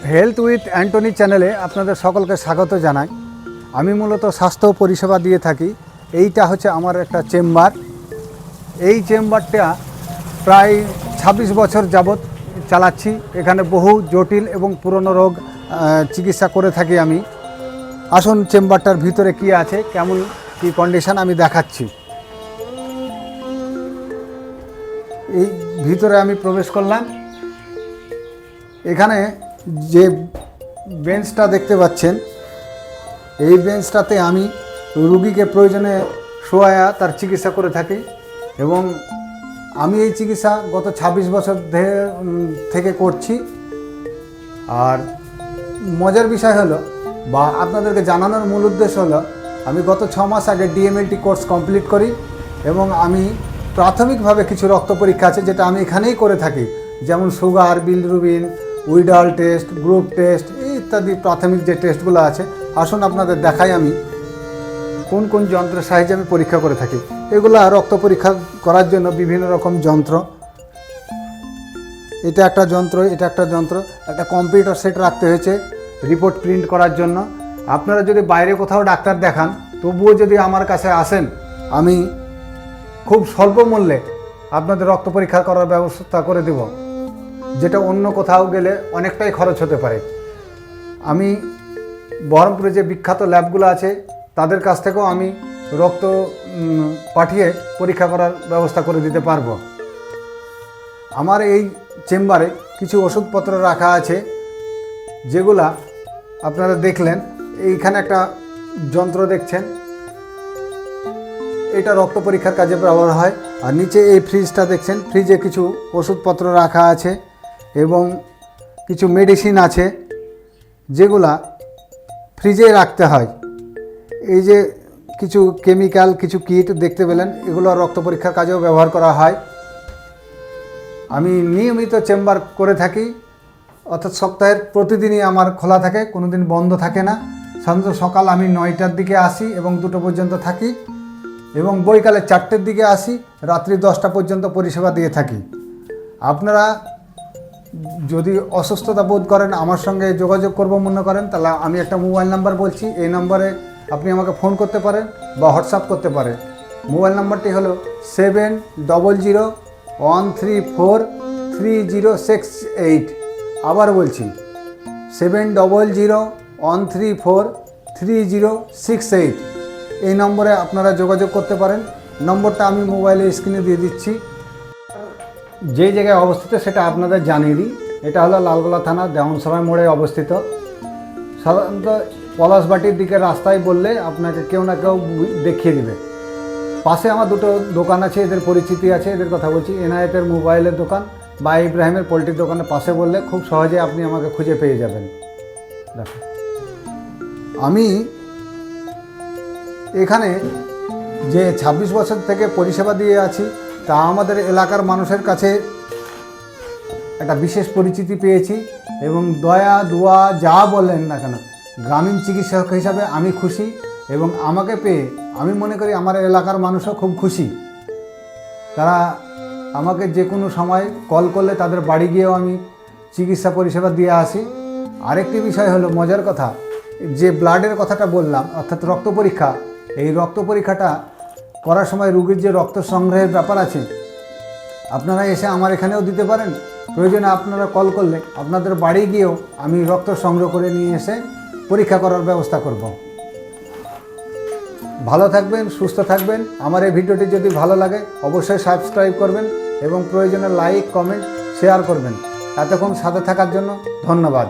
Health with Antony চ্যানেলে আপনাদের সকলকে স্বাগত জানাই। আমি মূলত স্বাস্থ্য পরিষেবা দিয়ে থাকি। এইটা হচ্ছে আমার একটা চেম্বার। এই চেম্বারটা প্রায় ২৬ বছর যাবৎ চালাচ্ছি। এখানে বহু জটিল এবং পুরনো রোগ চিকিৎসা করে থাকি আমি। আসুন চেম্বারটার ভিতরে কি আছে, কেমন কি কন্ডিশন আমি দেখাচ্ছি। এই ভিতরে আমি প্রবেশ করলাম। এখানে যে বেঞ্চটা দেখতে পাচ্ছেন, এই বেঞ্চটাতে আমি রুগীকে প্রয়োজনে শোয়ায়া তার চিকিৎসা করে থাকি এবং আমি এই চিকিৎসা গত ২৬ বছর থেকে করছি। আর মজার বিষয় হলো বা আপনাদেরকে জানানোর মূল উদ্দেশ্য হলো, আমি গত ৬ মাস আগে ডিএমএলটি কোর্স কমপ্লিট করি এবং আমি প্রাথমিকভাবে কিছু রক্ত পরীক্ষা আছে যেটা আমি এখানেই করে থাকি, যেমন sugar, bilirubin, Widal test, group test ইত্যাদি প্রাথমিক যে টেস্টগুলো আছে। আসুন আপনাদের দেখাই আমি কোন কোন যন্ত্রের সাহায্যে আমি পরীক্ষা করে থাকি। এগুলো রক্ত পরীক্ষা করার জন্য বিভিন্ন রকম যন্ত্র। এটা একটা যন্ত্র, এটা একটা যন্ত্র, একটা কম্পিউটার সেট রাখতে হয়েছে রিপোর্ট প্রিন্ট করার জন্য। আপনারা যদি বাইরে কোথাও ডাক্তার দেখান, তবুও যদি আমার কাছে আসেন, আমি খুব স্বল্প মূল্যে আপনাদের রক্ত পরীক্ষা করার ব্যবস্থা করে দেব, যেটা অন্য কোথাও গেলে অনেকটাই খরচ হতে পারে। আমি বহরমপুরে যে বিখ্যাত ল্যাবগুলো আছে তাদের কাছ থেকেও আমি রক্ত পাঠিয়ে পরীক্ষা করার ব্যবস্থা করে দিতে পারবো। আমার এই চেম্বারে কিছু ওষুধপত্র রাখা আছে, যেগুলা আপনারা দেখলেন। এইখানে একটা যন্ত্র দেখছেন, এটা রক্ত পরীক্ষার কাজে ব্যবহার হয়। আর নিচে এই ফ্রিজটা দেখছেন, ফ্রিজে কিছু ওষুধপত্র রাখা আছে এবং কিছু মেডিসিন আছে যেগুলা ফ্রিজে রাখতে হয়। এই যে কিছু কেমিক্যাল, কিছু কিট দেখতে পেলেন, এগুলো রক্ত পরীক্ষার কাজেও ব্যবহার করা হয়। আমি নিয়মিত চেম্বার করে থাকি, অর্থাৎ সপ্তাহের প্রতিদিনই আমার খোলা থাকে, কোনো দিন বন্ধ থাকে না। সাধারণত সকাল আমি ৯টার দিকে আসি এবং ২টো পর্যন্ত থাকি এবং বৈকালে ৪টের দিকে আসি, রাত্রি ১০টা পর্যন্ত পরিষেবা দিয়ে থাকি। আপনারা যদি অসুস্থতা বোধ করেন, আমার সঙ্গে যোগাযোগ করব মনে করেন, তাহলে আমি একটা মোবাইল নাম্বার বলছি, এই নম্বরে আপনি আমাকে ফোন করতে পারেন বা হোয়াটসঅ্যাপ করতে পারেন। মোবাইল নাম্বারটি হলো 7001343068। আবার বলছি 7001343068। এই নম্বরে আপনারা যোগাযোগ করতে পারেন। নম্বরটা আমি মোবাইলে স্ক্রিনে দিয়ে দিচ্ছি। যে জায়গায় অবস্থিত সেটা আপনাদের জানিয়ে দিই। এটা হলো লালগোলা থানা দেওয়ানসরাই মোড়ে অবস্থিত। সাধারণত পলাশবাটির দিকে রাস্তায় বললে আপনাকে কেউ না কেউ দেখিয়ে দেবে। পাশে আমার দুটো দোকান আছে, এদের পরিচিতি আছে, এদের কথা বলছি। এনায়েতের মোবাইলের দোকান বা ইব্রাহিমের পোলট্রির দোকানের পাশে বললে খুব সহজে আপনি আমাকে খুঁজে পেয়ে যাবেন। দেখো, আমি এখানে যে ২৬ বছর থেকে পরিষেবা দিয়ে আছি, তা আমাদের এলাকার মানুষের কাছে একটা বিশেষ পরিচিতি পেয়েছি এবং দয়া দোয়া যা বলেন না কেন, গ্রামীণ চিকিৎসক হিসাবে আমি খুশি এবং আমাকে পেয়ে আমি মনে করি আমার এলাকার মানুষও খুব খুশি। তারা আমাকে যে কোনো সময় কল করলে তাদের বাড়ি গিয়েও আমি চিকিৎসা পরিষেবা দিয়ে আসি। আরেকটি বিষয় হলো মজার কথা, যে ব্লাডের কথাটা বললাম, অর্থাৎ রক্ত পরীক্ষা, এই রক্ত পরীক্ষাটা করার সময় রোগীর যে রক্ত সংগ্রহের ব্যাপার আছে, আপনারা এসে আমার এখানেও দিতে পারেন। প্রয়োজনে আপনারা কল করলে আপনাদের বাড়ি গিয়েও আমি রক্ত সংগ্রহ করে নিয়ে এসে পরীক্ষা করার ব্যবস্থা করব। ভালো থাকবেন, সুস্থ থাকবেন। আমার এই ভিডিওটি যদি ভালো লাগে অবশ্যই সাবস্ক্রাইব করবেন এবং প্রয়োজনে লাইক, কমেন্ট, শেয়ার করবেন। এতক্ষণ সাথে থাকার জন্য ধন্যবাদ।